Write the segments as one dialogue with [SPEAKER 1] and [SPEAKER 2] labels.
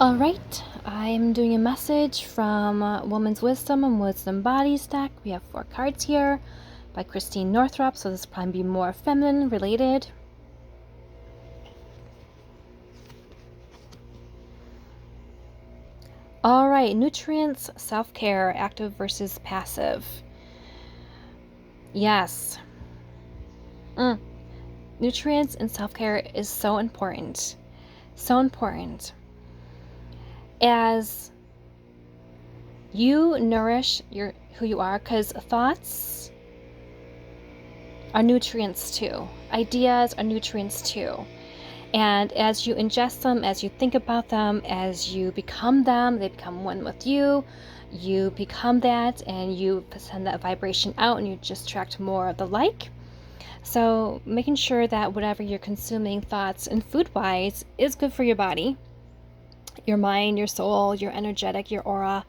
[SPEAKER 1] All right, I'm doing a message from Woman's Wisdom and Wisdom Bodies deck. We have 4 cards here by Christiane Northrup, so this will probably be more feminine related. All right, nutrients, self-care, active versus passive. Yes. Nutrients and self-care is so important. So important. As you nourish who you are, because thoughts are nutrients too. Ideas are nutrients too. And as you ingest them, as you think about them, as you become them, they become one with you. You become that and you send that vibration out and you just attract more of the like. So making sure that whatever you're consuming, thoughts and food-wise, is good for your body, your mind, your soul, your energetic, your aura,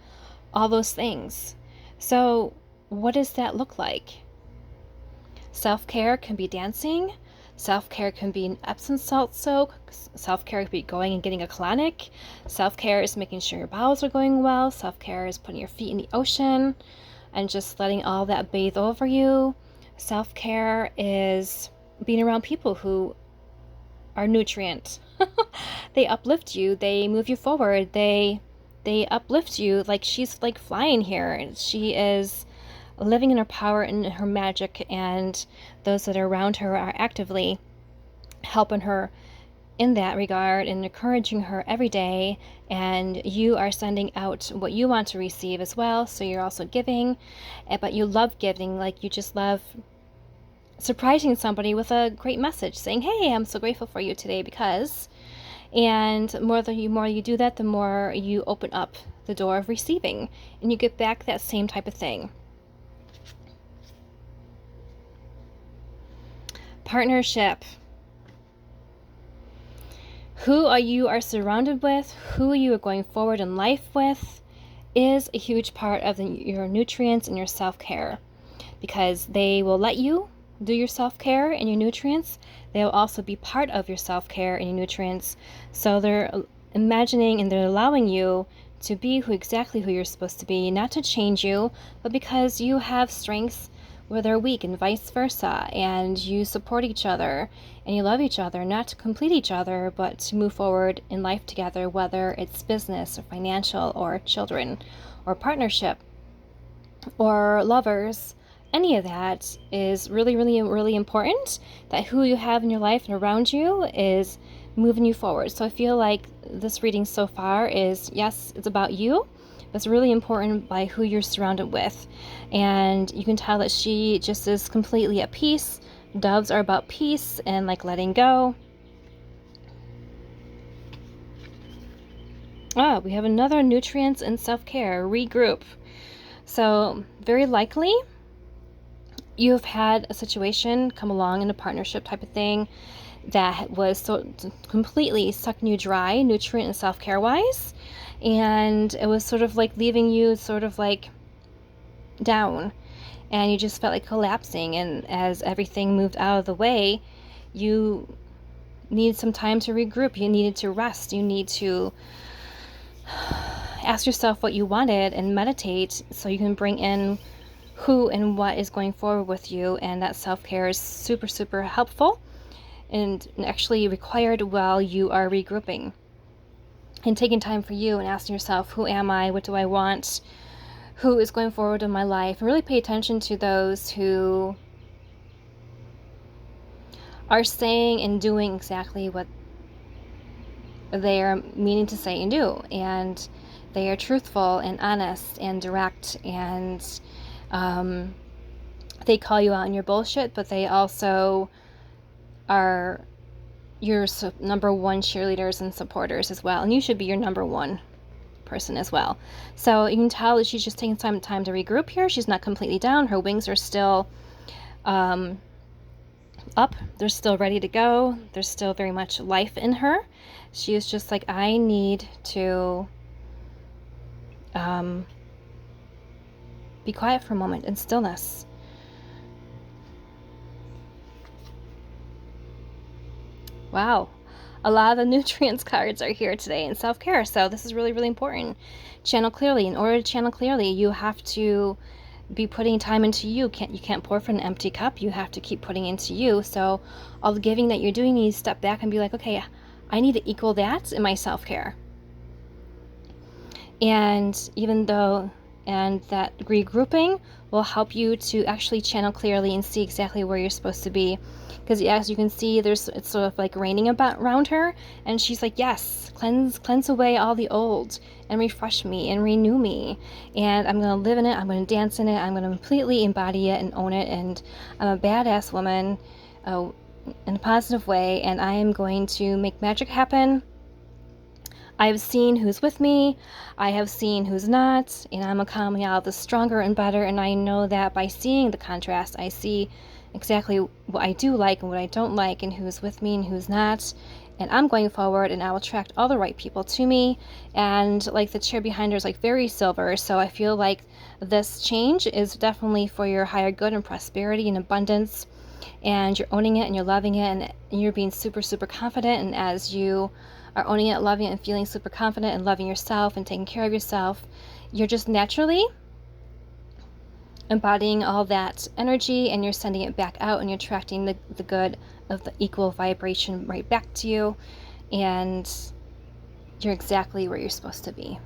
[SPEAKER 1] all those things. So what does that look like? Self-care can be dancing. Self-care can be an Epsom salt soak. Self-care could be going and getting a colonic. Self-care is making sure your bowels are going well. Self-care is putting your feet in the ocean and just letting all that bathe over you. Self-care is being around people who are nutrient. They uplift you. They move you forward. They uplift you. Like, she's like flying here. She is living in her power and her magic, and those that are around her are actively helping her in that regard and encouraging her every day. And you are sending out what you want to receive as well, so you're also giving. But you love giving, like you just love surprising somebody with a great message saying, hey, I'm so grateful for you today because. And the more you do that, the more you open up the door of receiving and you get back that same type of thing. Partnership. Who you are surrounded with, who you are going forward in life with, is a huge part of your nutrients and your self-care, because they will let you do your self-care and your nutrients. They will also be part of your self-care and your nutrients. So they're imagining and they're allowing you to be exactly who you're supposed to be, not to change you, but because you have strengths where they're weak and vice versa, and you support each other and you love each other, not to complete each other, but to move forward in life together, whether it's business or financial or children or partnership or lovers. Any of that is really, really, really important, that who you have in your life and around you is moving you forward. So I feel like this reading so far is, yes, it's about you, but it's really important by who you're surrounded with. And you can tell that she just is completely at peace. Doves are about peace and like letting go. We have another nutrients and self-care, regroup. So very likely you've had a situation come along in a partnership type of thing that was so completely sucking you dry, nutrient and self-care wise, and it was sort of like leaving you sort of like down, and you just felt like collapsing. And as everything moved out of the way, you needed some time to regroup. You needed to rest. You need to ask yourself what you wanted and meditate so you can bring in who and what is going forward with you. And that self-care is super, super helpful and actually required while you are regrouping and taking time for you and asking yourself, who am I? What do I want? Who is going forward in my life? And really pay attention to those who are saying and doing exactly what they are meaning to say and do. And they are truthful and honest and direct, and they call you out on your bullshit, but they also are your number one cheerleaders and supporters as well. And you should be your number one person as well. So you can tell that she's just taking some time to regroup here. She's not completely down. Her wings are still up. They're still ready to go. There's still very much life in her. She is just like, I need to be quiet for a moment in stillness. Wow. A lot of the nutrients cards are here today in self-care, so this is really, really important. Channel clearly. In order to channel clearly, you have to be putting time into you. You can't pour from an empty cup. You have to keep putting into you. So all the giving that you're doing, you need to step back and be like, okay, I need to equal that in my self-care. And even though, and that regrouping will help you to actually channel clearly and see exactly where you're supposed to be. Because as you can see, it's sort of like raining around her, and she's like, yes, cleanse away all the old and refresh me and renew me, and I'm going to live in it, I'm going to dance in it, I'm going to completely embody it and own it, and I'm a badass woman in a positive way, and I am going to make magic happen. I have seen who's with me, I have seen who's not, and I'm coming out of this stronger and better, and I know that by seeing the contrast, I see exactly what I do like and what I don't like, and who's with me and who's not, and I'm going forward, and I will attract all the right people to me, and like the chair behind her is like very silver, so I feel like this change is definitely for your higher good and prosperity and abundance, and you're owning it and you're loving it, and you're being super, super confident, and as you are owning it, loving it, and feeling super confident and loving yourself and taking care of yourself, you're just naturally embodying all that energy, and you're sending it back out, and you're attracting the good of the equal vibration right back to you, and you're exactly where you're supposed to be.